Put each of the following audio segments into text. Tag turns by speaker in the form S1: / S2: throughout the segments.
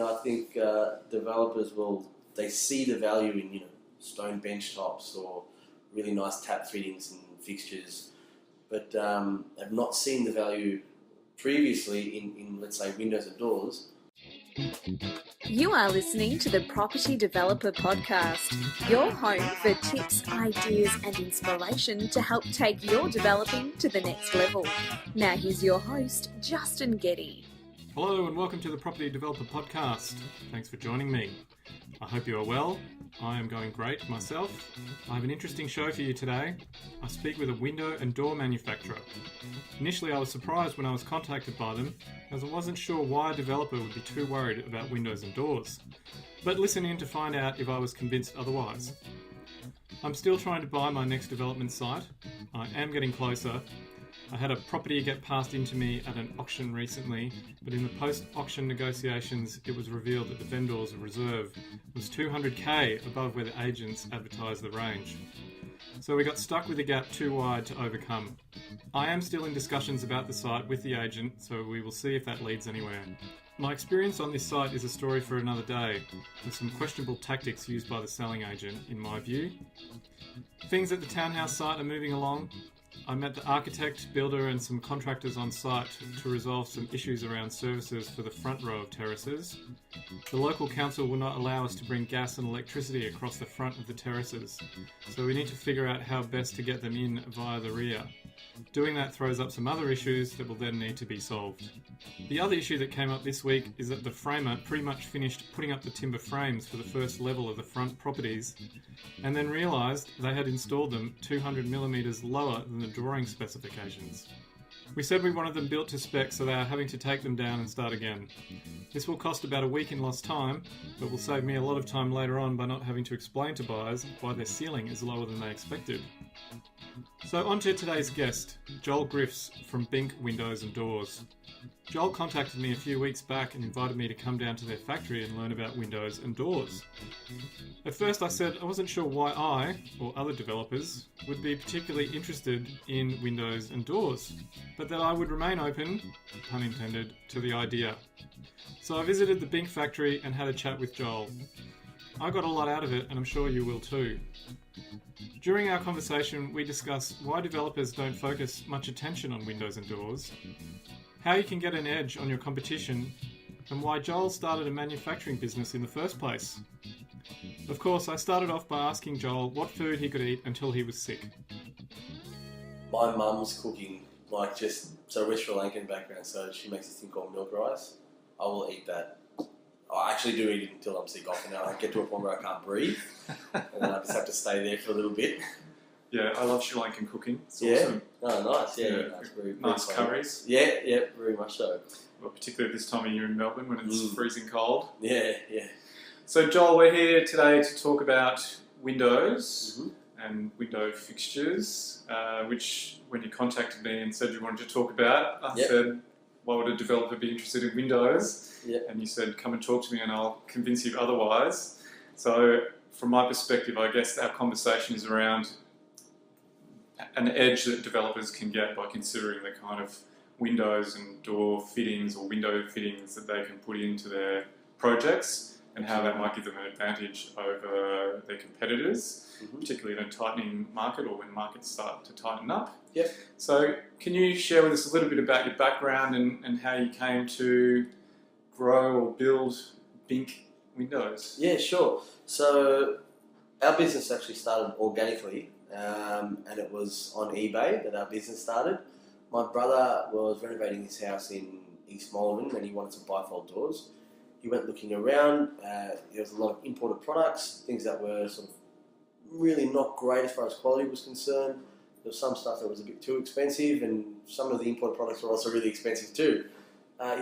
S1: I think developers they see the value in, stone bench tops or really nice tap fittings and fixtures, but have not seen the value previously in let's say, windows and doors.
S2: You are listening to the Property Developer Podcast, your home for tips, ideas and inspiration to help take your developing to the next level. Now here's your host, Justin Getty.
S3: Hello and welcome to the Property Developer Podcast. Thanks for joining me. I hope you are well. I am going great myself. I have an interesting show for you today. I speak with a window and door manufacturer. Initially I was surprised when I was contacted by them, as I wasn't sure why a developer would be too worried about windows and doors. But listen in to find out if I was convinced otherwise. I'm still trying to buy my next development site. I am getting closer. I had a property get passed into me at an auction recently, but in the post-auction negotiations it was revealed that the vendor's reserve was $200,000 above where the agents advertised the range. So we got stuck with a gap too wide to overcome. I am still in discussions about the site with the agent, so we will see if that leads anywhere. My experience on this site is a story for another day, with some questionable tactics used by the selling agent, in my view. Things at the townhouse site are moving along. I met the architect, builder and some contractors on site to resolve some issues around services for the front row of terraces. The local council will not allow us to bring gas and electricity across the front of the terraces, so we need to figure out how best to get them in via the rear. Doing that throws up some other issues that will then need to be solved. The other issue that came up this week is that the framer pretty much finished putting up the timber frames for the first level of the front properties and then realised they had installed them 200mm lower than the drawing specifications. We said we wanted them built to spec, so they are having to take them down and start again. This will cost about a week in lost time, but will save me a lot of time later on by not having to explain to buyers why their ceiling is lower than they expected. So on to today's guest, Joel Griffs from Binq Windows and Doors. Joel contacted me a few weeks back and invited me to come down to their factory and learn about windows and doors. At first I said I wasn't sure why I, or other developers, would be particularly interested in windows and doors, but that I would remain open, pun intended, to the idea. So I visited the Binq factory and had a chat with Joel. I got a lot out of it and I'm sure you will too. During our conversation we discussed why developers don't focus much attention on windows and doors, how you can get an edge on your competition, and why Joel started a manufacturing business in the first place. Of course, I started off by asking Joel what food he could eat until he was sick.
S1: My mum's cooking, so we're Sri Lankan background, so she makes this thing called milk rice. I will eat that. I actually do eat it until I'm sick often. I get to a point where I can't breathe, and then I just have to stay there for a little bit.
S3: Yeah, I love Sri Lankan cooking. It's
S1: awesome. Oh, nice. Yeah,
S3: nice.
S1: Very
S3: nice curries.
S1: Yeah, very much so.
S3: Well, particularly this time of year in Melbourne when it's freezing cold.
S1: Yeah.
S3: So Joel, we're here today to talk about windows and window fixtures, which when you contacted me and said you wanted to talk about, I said, why would a developer be interested in windows? Yep. And you said, come and talk to me and I'll convince you otherwise. So from my perspective, I guess our conversation is around an edge that developers can get by considering the kind of windows and door fittings or window fittings that they can put into their projects and how that might give them an advantage over their competitors, particularly in a tightening market or when markets start to tighten up.
S1: Yep.
S3: So can you share with us a little bit about your background and how you came to grow or build Binq Windows?
S1: Yeah, sure. So our business actually started organically, and it was on eBay that our business started. My brother was renovating his house in East Malvern and he wanted some bifold doors. He went looking around. There was a lot of imported products, things that were sort of really not great as far as quality was concerned. There was some stuff that was a bit too expensive, and some of the imported products were also really expensive too.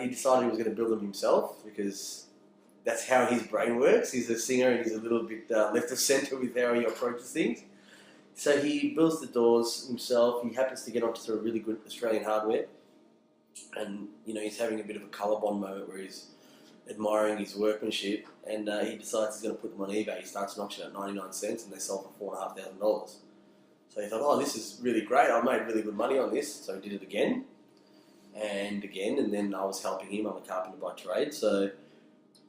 S1: He decided he was going to build them himself because that's how his brain works. He's a singer and he's a little bit left of centre with how he approaches things. So he builds the doors himself. He happens to get onto some really good Australian hardware, and he's having a bit of a colour bond moment where he's admiring his workmanship, and he decides he's going to put them on eBay. He starts an auction at 99 cents and they sell for $4,500. So he thought, this is really great. I made really good money on this. So he did it again and again, and then I was helping him. I'm a carpenter by trade, so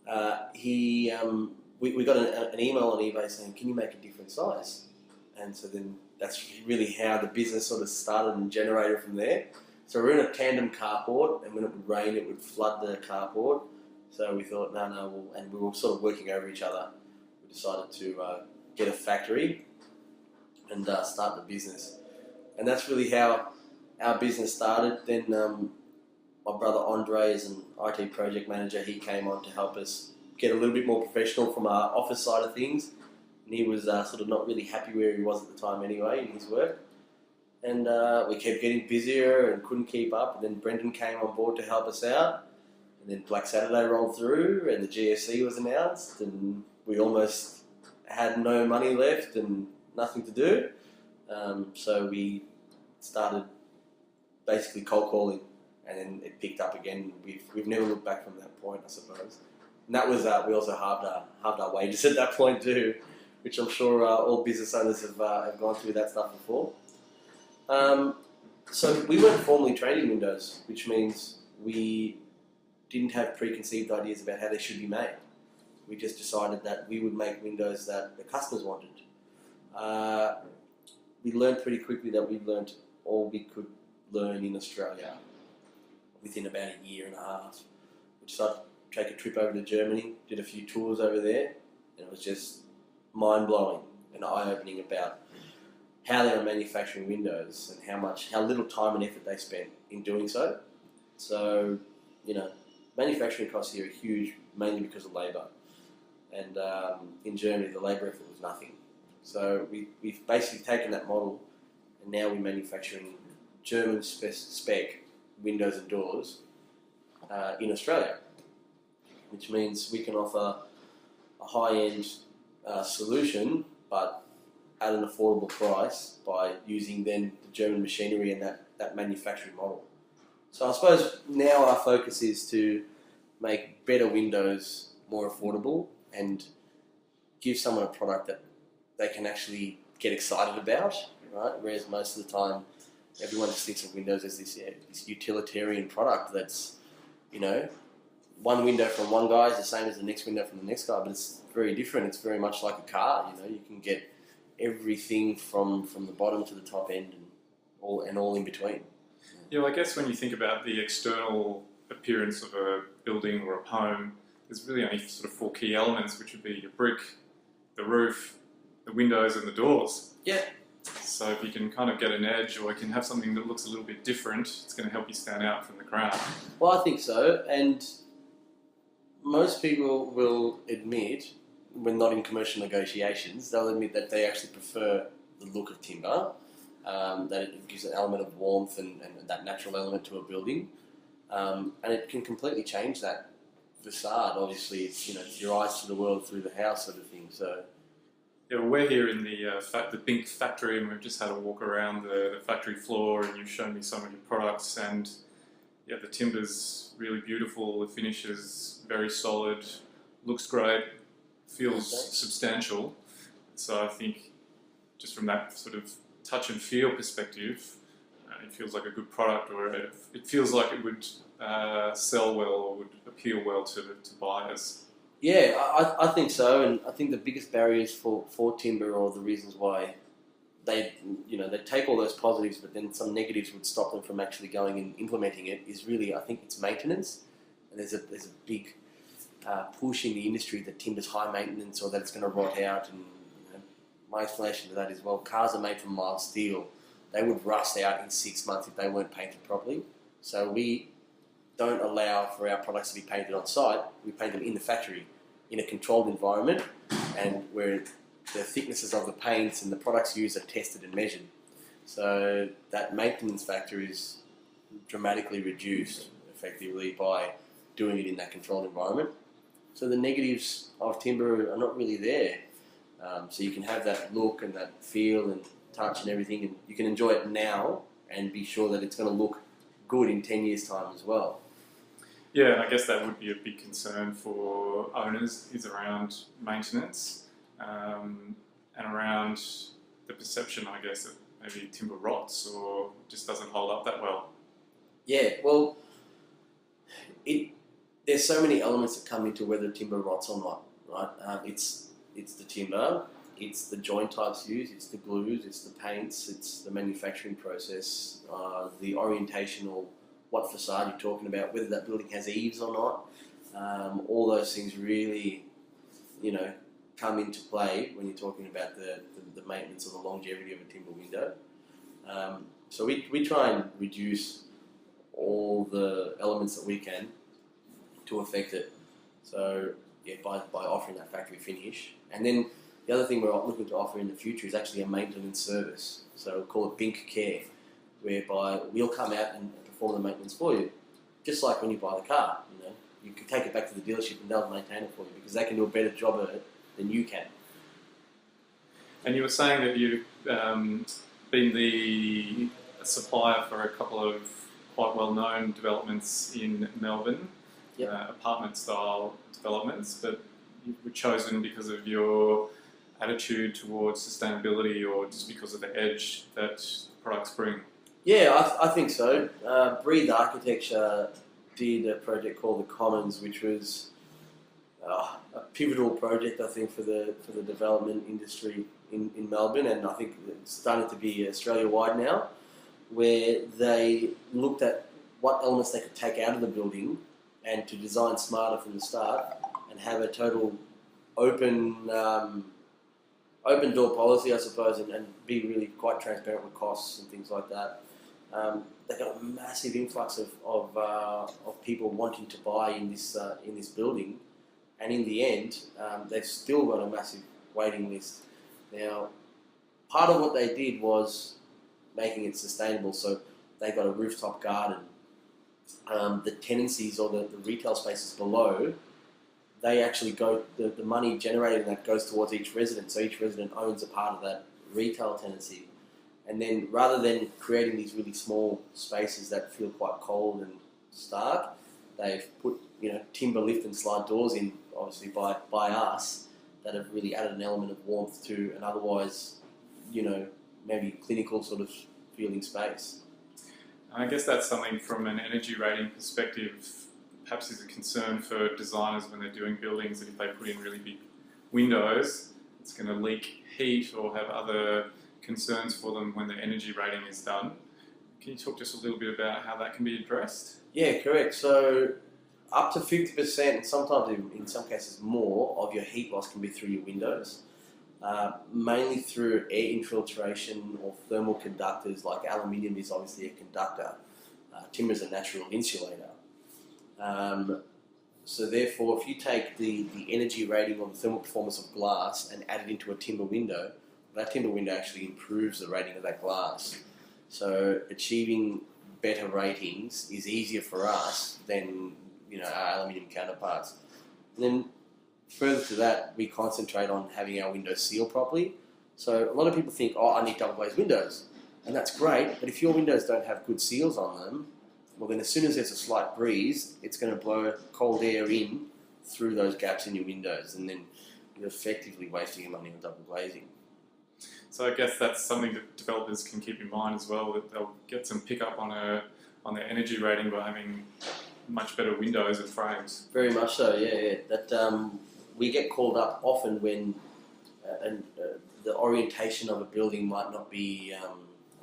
S1: We got an email on eBay saying, "Can you make a different size?" And so then that's really how the business sort of started and generated from there. So we're in a tandem carport, and when it would rain, it would flood the carport. So we thought, and we were sort of working over each other. We decided to get a factory and start the business. And that's really how our business started. Then my brother Andre is an IT project manager. He came on to help us get a little bit more professional from our office side of things. And he was sort of not really happy where he was at the time anyway in his work. And we kept getting busier and couldn't keep up. And then Brendan came on board to help us out. And then Black Saturday rolled through and the GSC was announced. And we almost had no money left and nothing to do. So we started basically cold calling. And then it picked up again. We've never looked back from that point, I suppose. And that was we also halved our wages at that point too, which I'm sure all business owners have gone through that stuff before. So we weren't formally trained in Windows, which means we didn't have preconceived ideas about how they should be made. We just decided that we would make Windows that the customers wanted. We learned pretty quickly that we learned all we could learn in Australia within about a year and a half. We decided to take a trip over to Germany, did a few tours over there, and it was just mind-blowing and eye-opening about how they were manufacturing Windows and how little time and effort they spent in doing so. So, manufacturing costs here are huge, mainly because of labour. And in Germany, the labour effort was nothing. So we've basically taken that model, and now we're manufacturing German spec windows and doors in Australia, which means we can offer a high-end solution, but at an affordable price by using then the German machinery and that manufacturing model. So I suppose now our focus is to make better windows more affordable and give someone a product that they can actually get excited about, right? Whereas most of the time, everyone just thinks of Windows as this utilitarian product that's, one window from one guy is the same as the next window from the next guy, but it's very different. It's very much like a car, you can get everything from the bottom to the top end and all in between.
S3: Yeah, well, I guess when you think about the external appearance of a building or a home, there's really only sort of 4 key elements, which would be your brick, the roof, the windows and the doors.
S1: Yeah.
S3: So if you can kind of get an edge or you can have something that looks a little bit different, it's going to help you stand out from the crowd.
S1: Well, I think so. And most people will admit, when not in commercial negotiations, they'll admit that they actually prefer the look of timber, that it gives an element of warmth and that natural element to a building. And it can completely change that facade. Obviously, it's your eyes to the world through the house sort of thing. So.
S3: Yeah, well, we're here in the Binq factory, and we've just had a walk around the factory floor, and you've shown me some of your products, and yeah, the timber's really beautiful, the finish is very solid, looks great, feels substantial. So I think just from that sort of touch and feel perspective, it feels like a good product, or it feels like it would sell well or would appeal well to buyers.
S1: Yeah, I think so, and I think the biggest barriers for timber, or the reasons why they take all those positives, but then some negatives would stop them from actually going and implementing it, is really, I think, it's maintenance. And there's a big push in the industry that timber's high maintenance or that it's going to rot out. And my explanation to that is, well, cars are made from mild steel. They would rust out in 6 months if they weren't painted properly. So we don't allow for our products to be painted on site. We paint them in the factory in a controlled environment, and where the thicknesses of the paints and the products used are tested and measured. So that maintenance factor is dramatically reduced effectively by doing it in that controlled environment. So the negatives of timber are not really there. So you can have that look and that feel and touch and everything, and you can enjoy it now and be sure that it's going to look good in 10 years' time as well.
S3: Yeah, and I guess that would be a big concern for owners, is around maintenance and around the perception, I guess, that maybe timber rots or just doesn't hold up that well.
S1: Yeah, well, it there's so many elements that come into whether timber rots or not, right? It's the timber, it's the joint types used, it's the glues, it's the paints, it's the manufacturing process, the orientational, what facade you're talking about, whether that building has eaves or not. All those things really, come into play when you're talking about the maintenance or the longevity of a timber window. So we try and reduce all the elements that we can to affect it. So by offering that factory finish. And then the other thing we're looking to offer in the future is actually a maintenance service. So we'll call it Binq Care, whereby we'll come out and perform the maintenance for you. Just like when you buy the car, you can take it back to the dealership and they'll maintain it for you because they can do a better job of it than you can.
S3: And you were saying that you've been the supplier for a couple of quite well-known developments in Melbourne, apartment-style developments, but you were chosen because of your attitude towards sustainability or just because of the edge that products bring?
S1: Yeah, I think so. Breathe Architecture did a project called the Commons, which was a pivotal project, I think, for the development industry in Melbourne, and I think it's starting to be Australia-wide now, where they looked at what elements they could take out of the building and to design smarter from the start and have a total open door policy, I suppose, and be really quite transparent with costs and things like that. They got a massive influx of people wanting to buy in this building, and in the end, they've still got a massive waiting list. Now, part of what they did was making it sustainable, so they got a rooftop garden. The tenancies or the retail spaces below, they actually go, the money generated in that goes towards each resident, so each resident owns a part of that retail tenancy. And then rather than creating these really small spaces that feel quite cold and stark, they've put timber lift and slide doors in, obviously by us, that have really added an element of warmth to an otherwise, maybe clinical sort of feeling space.
S3: I guess that's something from an energy rating perspective, perhaps is a concern for designers when they're doing buildings, that if they put in really big windows, it's going to leak heat or have other concerns for them when the energy rating is done. Can you talk just a little bit about how that can be addressed? Yeah,
S1: correct. So up to 50%, and sometimes in some cases more, of your heat loss can be through your windows, mainly through air infiltration or thermal conductors. Like aluminium is obviously a conductor. Timber is a natural insulator. So therefore, if you take the energy rating or the thermal performance of glass and add it into a timber window, that timber window actually improves the rating of that glass. So achieving better ratings is easier for us than our aluminium counterparts. And then further to that, we concentrate on having our windows sealed properly. So a lot of people think, I need double glazed windows, and that's great. But if your windows don't have good seals on them, well, then as soon as there's a slight breeze, it's going to blow cold air in through those gaps in your windows, and then you're effectively wasting your money on double glazing.
S3: So I guess that's something that developers can keep in mind as well, that they'll get some pickup on their energy rating by having much better windows and frames.
S1: Very much so, yeah. That we get called up often when the orientation of a building might not be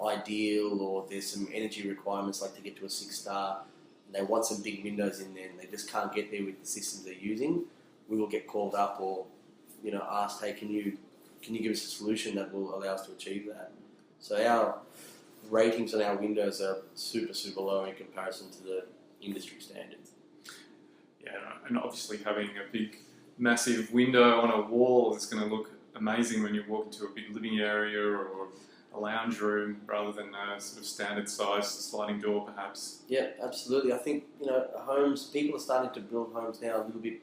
S1: ideal, or there's some energy requirements, like to get to a 6-star, and they want some big windows in there and they just can't get there with the systems they're using. We will get called up or asked, hey, can you give us a solution that will allow us to achieve that? So our ratings on our windows are super, super low in comparison to the industry standards.
S3: Yeah, and obviously having a big, massive window on a wall is going to look amazing when you walk into a big living area or a lounge room, rather than a sort of standard size sliding door perhaps.
S1: Yeah, absolutely. I think people are starting to build homes now a little bit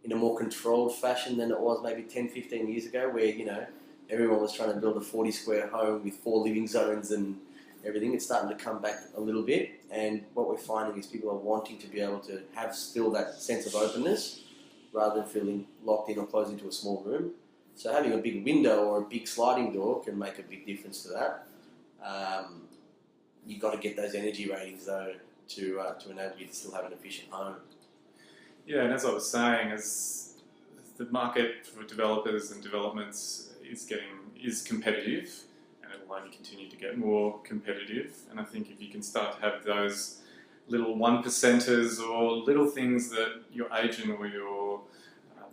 S1: in a more controlled fashion than it was maybe 10, 15 years ago, where everyone was trying to build a 40 square home with 4 living zones and everything. It's starting to come back a little bit, and what we're finding is people are wanting to be able to have still that sense of openness rather than feeling locked in or closed into a small room. So having a big window or a big sliding door can make a big difference to that. You've got to get those energy ratings though to enable you to still have an efficient home.
S3: Yeah, and as I was saying, as the market for developers and developments is competitive, and it will only continue to get more competitive. And I think if you can start to have those little one percenters or little things that your agent or your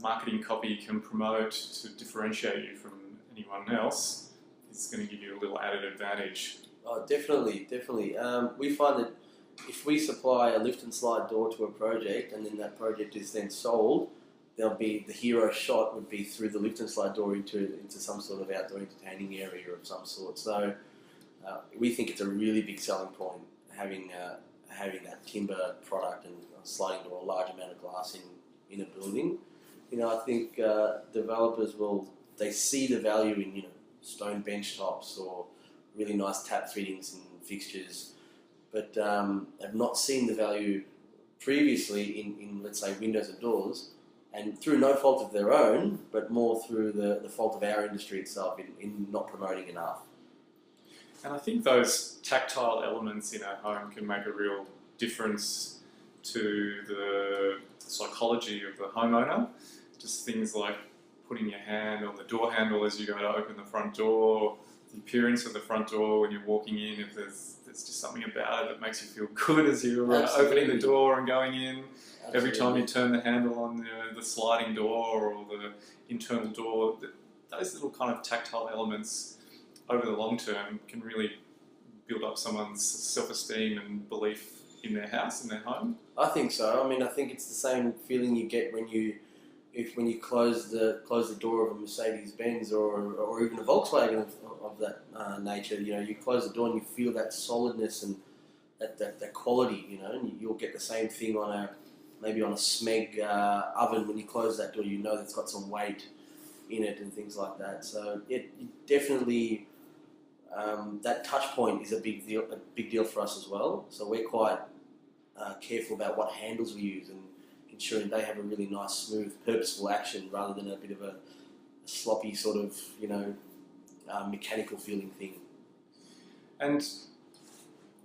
S3: marketing copy can promote to differentiate you from anyone else, it's going to give you a little added advantage.
S1: Oh, definitely. We find that if we supply a lift and slide door to a project, and then that project is then sold, there'll be the hero shot would be through the lift and slide door into some sort of outdoor entertaining area of some sort. So we think it's a really big selling point having that timber product and sliding door, a large amount of glass in a building. I think developers they see the value in stone bench tops or really nice tap fittings and fixtures, but have not seen the value previously in let's say windows and doors, and through no fault of their own, but more through the fault of our industry itself in not promoting enough.
S3: And I think those tactile elements in our home can make a real difference to the psychology of the homeowner. Just things like putting your hand on the door handle as you go to open the front door, the appearance of the front door when you're walking in, if there's just something about it that makes you feel good as you're opening the door and going in. Absolutely. Every time you turn the handle on the sliding door or the internal door, those little kind of tactile elements over the long term can really build up someone's self-esteem and belief in their house, in their home.
S1: I think so. I think it's the same feeling you get when you close the door of a Mercedes-Benz or even a Volkswagen of that nature. You close the door and you feel that solidness and that quality. And you'll get the same thing maybe on a Smeg oven. When you close that door, it's got some weight in it and things like that. So it definitely. That touch point is a big deal for us as well. So we're quite careful about what handles we use and ensuring they have a really nice, smooth, purposeful action rather than a bit of a sloppy sort of, mechanical feeling thing.
S3: And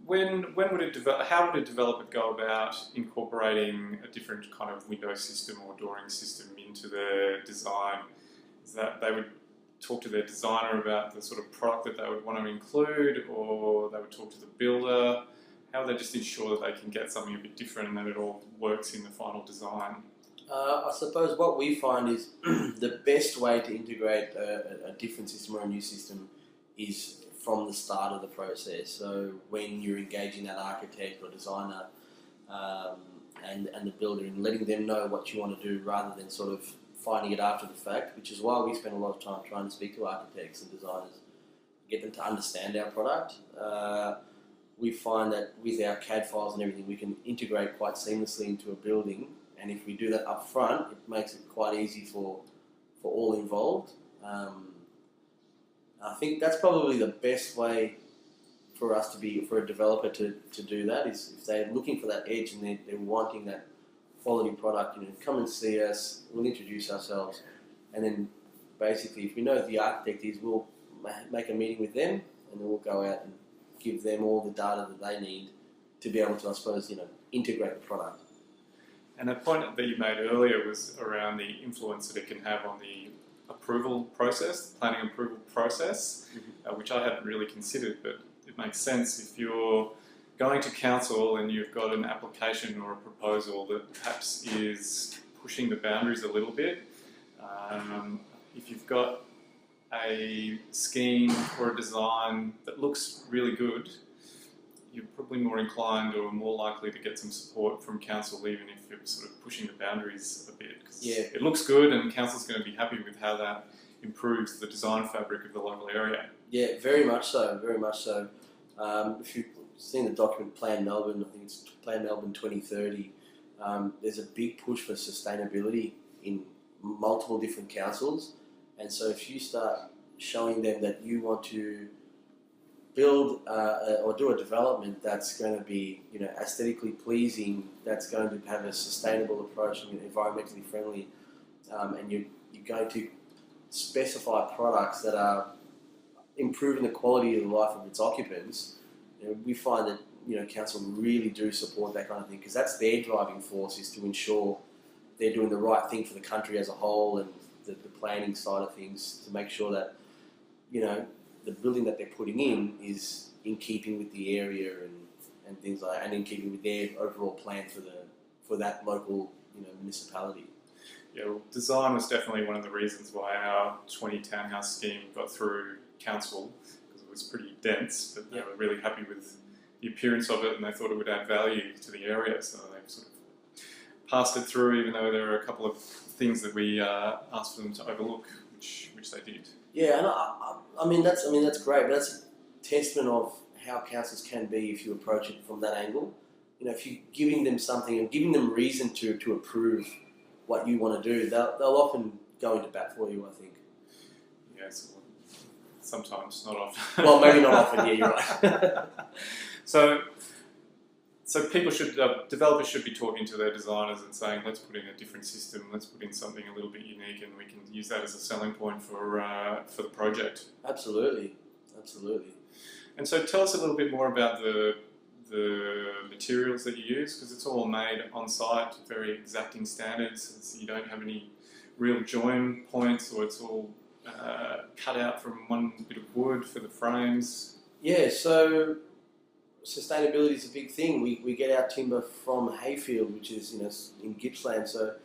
S3: how would a developer go about incorporating a different kind of window system or dooring system into their design? Is that they would talk to their designer about the sort of product that they would want to include, or they would talk to the builder? How would they just ensure that they can get something a bit different and that it all works in the final design?
S1: I suppose what we find is the best way to integrate a different system or a new system is from the start of the process. So when you're engaging that architect or designer and the builder and letting them know what you want to do rather than sort of finding it after the fact, which is why we spend a lot of time trying to speak to architects and designers, get them to understand our product. We find that with our CAD files and everything, we can integrate quite seamlessly into a building, and if we do that up front, it makes it quite easy for all involved. I think that's probably the best way for a developer to do that, is if they're looking for that edge and they're wanting that quality product, come and see us, we'll introduce ourselves, and then basically if we know who the architect is, we'll make a meeting with them and then we'll go out and give them all the data that they need to be able to, I suppose, integrate the product.
S3: And a point that you made earlier was around the influence that it can have on the approval process, the planning approval process, which I hadn't really considered, but it makes sense if you're going to council and you've got an application or a proposal that perhaps is pushing the boundaries a little bit. If you've got a scheme or a design that looks really good, you're probably more inclined or more likely to get some support from council, even if you're sort of pushing the boundaries a bit. 'Cause it looks good and council's going to be happy with how that improves the design fabric of the local area.
S1: Yeah, very much so, very much so. If you've seen the document Plan Melbourne, I think it's Plan Melbourne 2030, there's a big push for sustainability in multiple different councils, and so if you start showing them that you want to build or do a development that's going to be aesthetically pleasing, that's going to have a sustainable approach and environmentally friendly, and you're going to specify products that are improving the quality of the life of its occupants, we find that council really do support that kind of thing, because that's their driving force, is to ensure they're doing the right thing for the country as a whole, and the planning side of things to make sure that, you know, the building that they're putting in is in keeping with the area and things like that, and in keeping with their overall plan for that local, you know, municipality.
S3: Yeah, well, design was definitely one of the reasons why our 20 townhouse scheme got through council, because it was pretty dense, but they were really happy with the appearance of it and they thought it would add value to the area, so they've sort of passed it through, even though there were a couple of things that we asked for them to overlook, which they did.
S1: Yeah, and I mean that's great, but that's a testament of how councils can be if you approach it from that angle. You know, if you're giving them something and giving them reason to approve what you want to do, they'll often go into bat for you, I think.
S3: Yes, sometimes, not often.
S1: Well, maybe not often. Yeah, you're right.
S3: So people should, developers should be talking to their designers and saying, let's put in a different system, let's put in something a little bit unique, and we can use that as a selling point for the project.
S1: Absolutely.
S3: And so tell us a little bit more about the materials that you use, because it's all made on site, very exacting standards. You don't have any real join points, or it's all cut out from one bit of wood for the frames.
S1: Yeah, so sustainability is a big thing. We get our timber from Hayfield, which is, you know, in Gippsland. So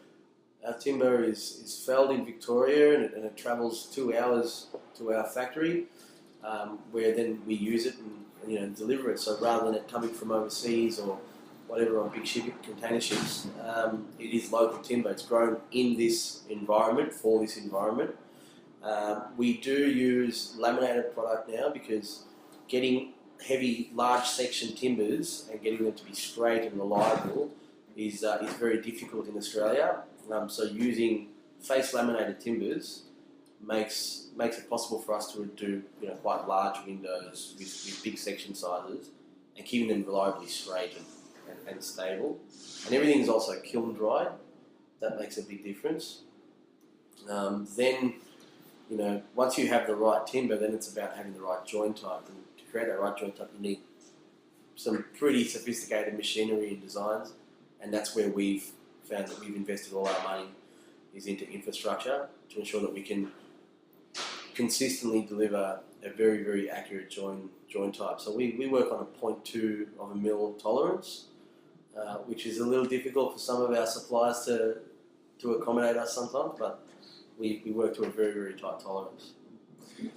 S1: our timber is felled in Victoria, and it travels 2 hours to our factory, where then we use it and, you know, deliver it. So rather than it coming from overseas or whatever on big container ships, it is local timber. It's grown in this environment for this environment. We do use laminated product now, because getting heavy, large section timbers and getting them to be straight and reliable is very difficult in Australia. So using face laminated timbers makes it possible for us to do, you know, quite large windows with big section sizes and keeping them reliably straight and stable. And everything's also kiln dried. That makes a big difference. Then, you know, once you have the right timber, then it's about having the right joint type. And to create that right joint type, you need some pretty sophisticated machinery and designs, and that's where we've found that we've invested all our money is into infrastructure to ensure that we can consistently deliver a very, very accurate joint type. So we work on a 0.2 of a mil tolerance, which is a little difficult for some of our suppliers to accommodate us sometimes, but we work to a very, very tight tolerance.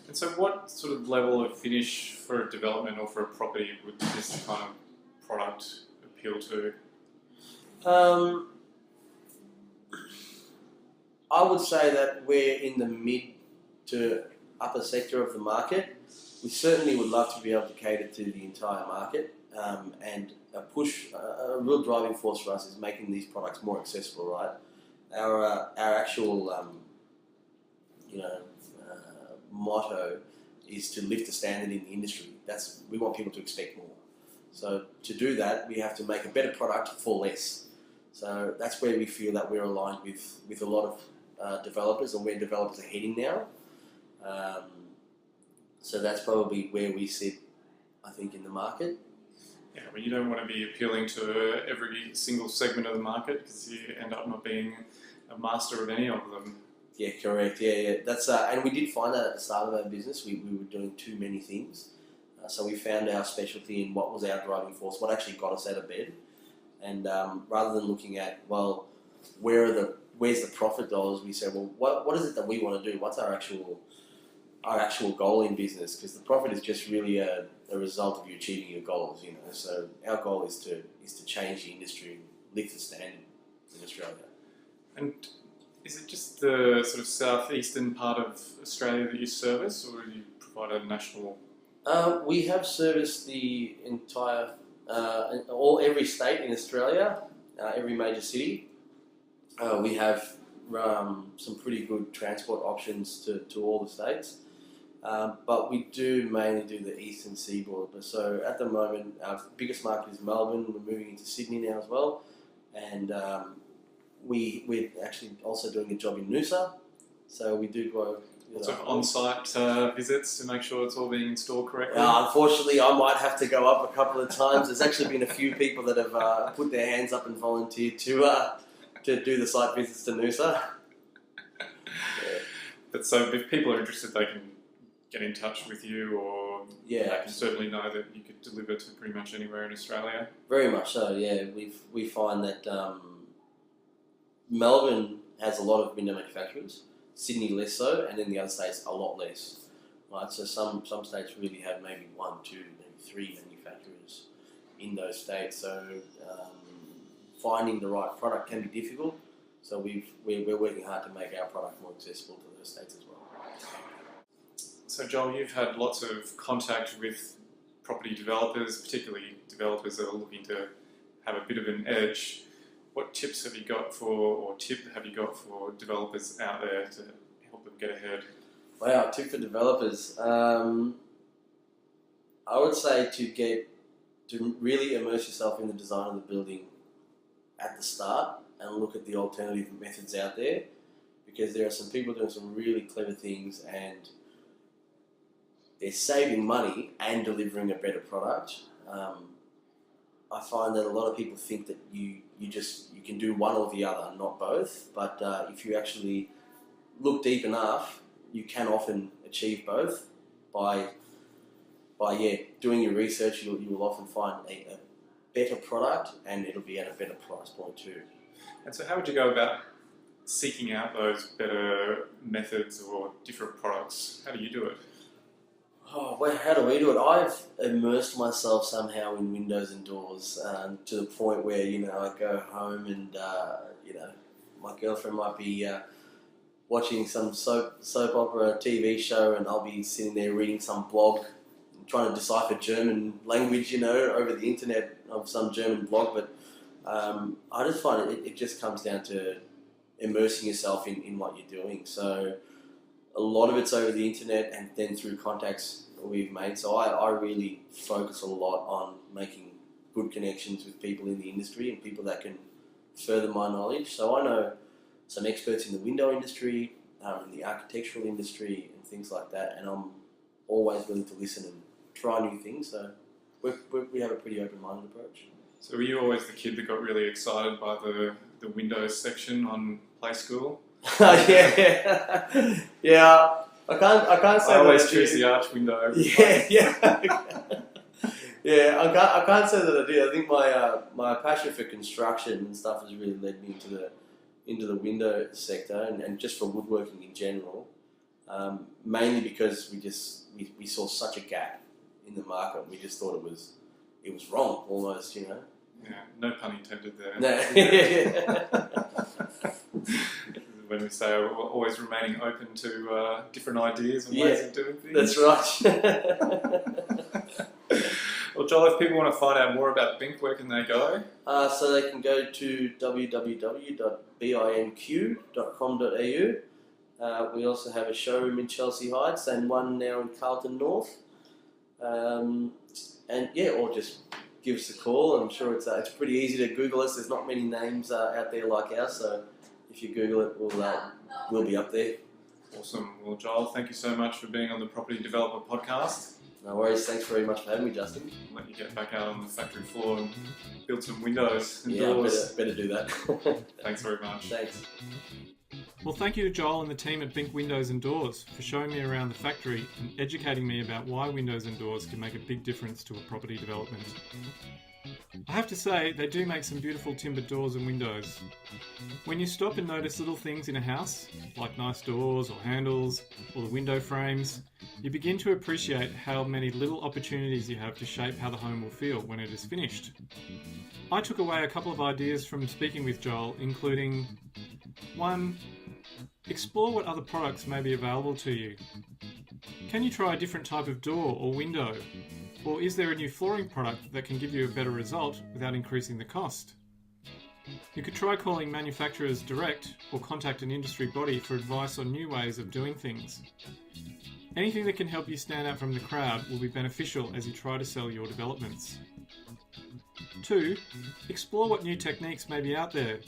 S3: And so what sort of level of finish for a development or for a property would this kind of product appeal to?
S1: I would say that we're in the mid to upper sector of the market. We certainly would love to be able to cater to the entire market, and a real driving force for us is making these products more accessible, right? Our actual motto is to lift the standard in the industry. We want people to expect more. So to do that, we have to make a better product for less. So that's where we feel that we're aligned with a lot of developers, and where developers are heading now. So that's probably where we sit, I think, in the market.
S3: Yeah, well, you don't want to be appealing to every single segment of the market, because you end up not being a master of any of them. Yeah,
S1: correct. Yeah. That's and we did find that at the start of our business, we were doing too many things. So we found our specialty in what was our driving force, what actually got us out of bed, and rather than looking at, well, where's the profit dollars, we said, well, what is it that we want to do? What's our actual goal in business? Because the profit is just really a result of you achieving your goals, you know. So our goal is to change the industry and lift the standard in Australia.
S3: And is it just the sort of southeastern part of Australia that you service, or do you provide a national?
S1: We have serviced the entire, every state in Australia, every major city. We have some pretty good transport options to all the states, but we do mainly do the eastern seaboard. So at the moment, our biggest market is Melbourne. We're moving into Sydney now as well, and we're actually also doing a job in Noosa. So we do go.
S3: Lots of on-site visits to make sure it's all being installed correctly.
S1: Unfortunately, I might have to go up a couple of times. There's actually been a few people that have put their hands up and volunteered to to do the site visits to Noosa.
S3: But so if people are interested, they can get in touch with you, or
S1: Yeah,
S3: they can certainly know that you could deliver to pretty much anywhere in Australia.
S1: very much so. Yeah, we find that Melbourne has a lot of window manufacturers, Sydney less so, and then the other states a lot less. Right, so some states really have maybe 1, 2, maybe 3 manufacturers in those states. So finding the right product can be difficult. So we're working hard to make our product more accessible to those states as well.
S3: So Joel, you've had lots of contact with property developers, particularly developers that are looking to have a bit of an edge. What tips have you got for developers out there to help them get ahead?
S1: Wow, tip for developers. I would say to really immerse yourself in the design of the building at the start and look at the alternative methods out there, because there are some people doing some really clever things and they're saving money and delivering a better product. I find that a lot of people think that you can do one or the other, not both. But if you actually look deep enough, you can often achieve both by doing your research. You will often find a better product, and it'll be at a better price point too.
S3: And so how would you go about seeking out those better methods or different products? How do you do it?
S1: Oh, well, how do we do it? I've immersed myself somehow in windows and doors to the point where, I go home and, my girlfriend might be watching some soap opera TV show, and I'll be sitting there reading some blog, trying to decipher German language, over the internet of some German blog. But I just find it just comes down to immersing yourself in what you're doing. So a lot of it's over the internet and then through contacts we've made. So I really focus a lot on making good connections with people in the industry and people that can further my knowledge. So I know some experts in the window industry, in the architectural industry and things like that, and I'm always willing to listen and try new things. So we have a pretty open-minded approach.
S3: So were you always the kid that got really excited by the Windows section on Play School?
S1: Yeah. I can't say
S3: I always
S1: that
S3: choose the arch window.
S1: Yeah. I can't say that I did. I think my passion for construction and stuff has really led me into the window sector and just for woodworking in general. Mainly because we saw such a gap in the market. We just thought it was wrong almost,
S3: Yeah, no pun intended there.
S1: No.
S3: When we say we're always remaining open to different ideas and ways of doing things.
S1: That's right.
S3: Well, Joel, if people want to find out more about Binq, where can they go?
S1: So they can go to www.binq.com.au. We also have a showroom in Chelsea Heights and one now in Carlton North. Or just give us a call. I'm sure it's pretty easy to Google us. There's not many names out there like ours, so if you Google it, we'll be up there.
S3: Awesome. Well, Joel, thank you so much for being on the Property Developer Podcast.
S1: No worries. Thanks very much for having me, Justin.
S3: I'll let you get back out on the factory floor and build some windows and doors.
S1: Better do that.
S3: Thanks very much.
S1: Thanks.
S3: Well, thank you to Joel and the team at Binq Windows and Doors for showing me around the factory and educating me about why windows and doors can make a big difference to a property development. I have to say, they do make some beautiful timber doors and windows. When you stop and notice little things in a house, like nice doors or handles or the window frames, you begin to appreciate how many little opportunities you have to shape how the home will feel when it is finished. I took away a couple of ideas from speaking with Joel, including 1. Explore what other products may be available to you. Can you try a different type of door or window? Or is there a new flooring product that can give you a better result without increasing the cost? You could try calling manufacturers direct or contact an industry body for advice on new ways of doing things. Anything that can help you stand out from the crowd will be beneficial as you try to sell your developments. 2. Explore what new techniques may be out there.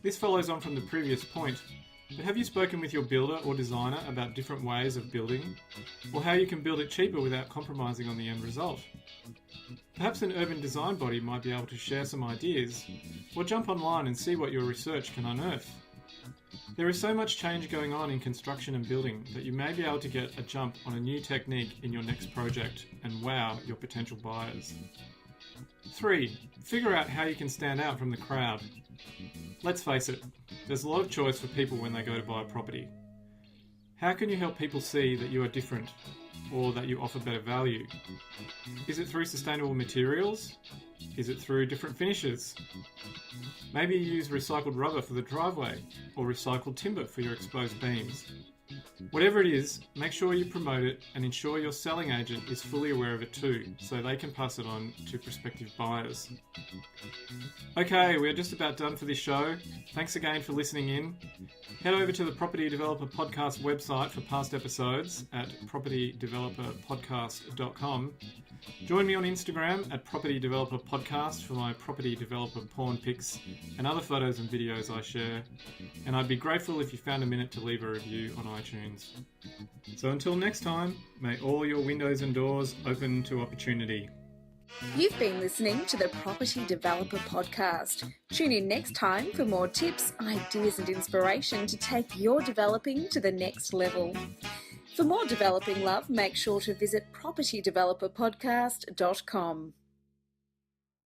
S3: This follows on from the previous point, but have you spoken with your builder or designer about different ways of building, or how you can build it cheaper without compromising on the end result? Perhaps an urban design body might be able to share some ideas, or jump online and see what your research can unearth. There is so much change going on in construction and building that you may be able to get a jump on a new technique in your next project and wow your potential buyers. 3. Figure out how you can stand out from the crowd. Let's face it, there's a lot of choice for people when they go to buy a property. How can you help people see that you are different, or that you offer better value? Is it through sustainable materials? Is it through different finishes? Maybe you use recycled rubber for the driveway, or recycled timber for your exposed beams. Whatever it is, make sure you promote it and ensure your selling agent is fully aware of it too, so they can pass it on to prospective buyers. Okay, we're just about done for this show. Thanks again for listening in. Head over to the Property Developer Podcast website for past episodes at propertydeveloperpodcast.com. Join me on Instagram at Property Developer Podcast for my property developer porn pics and other photos and videos I share. And I'd be grateful if you found a minute to leave a review on iTunes. So until next time, may all your windows and doors open to opportunity.
S2: You've been listening to the Property Developer Podcast. Tune in next time for more tips, ideas and inspiration to take your developing to the next level. For more developing love, make sure to visit propertydeveloperpodcast.com.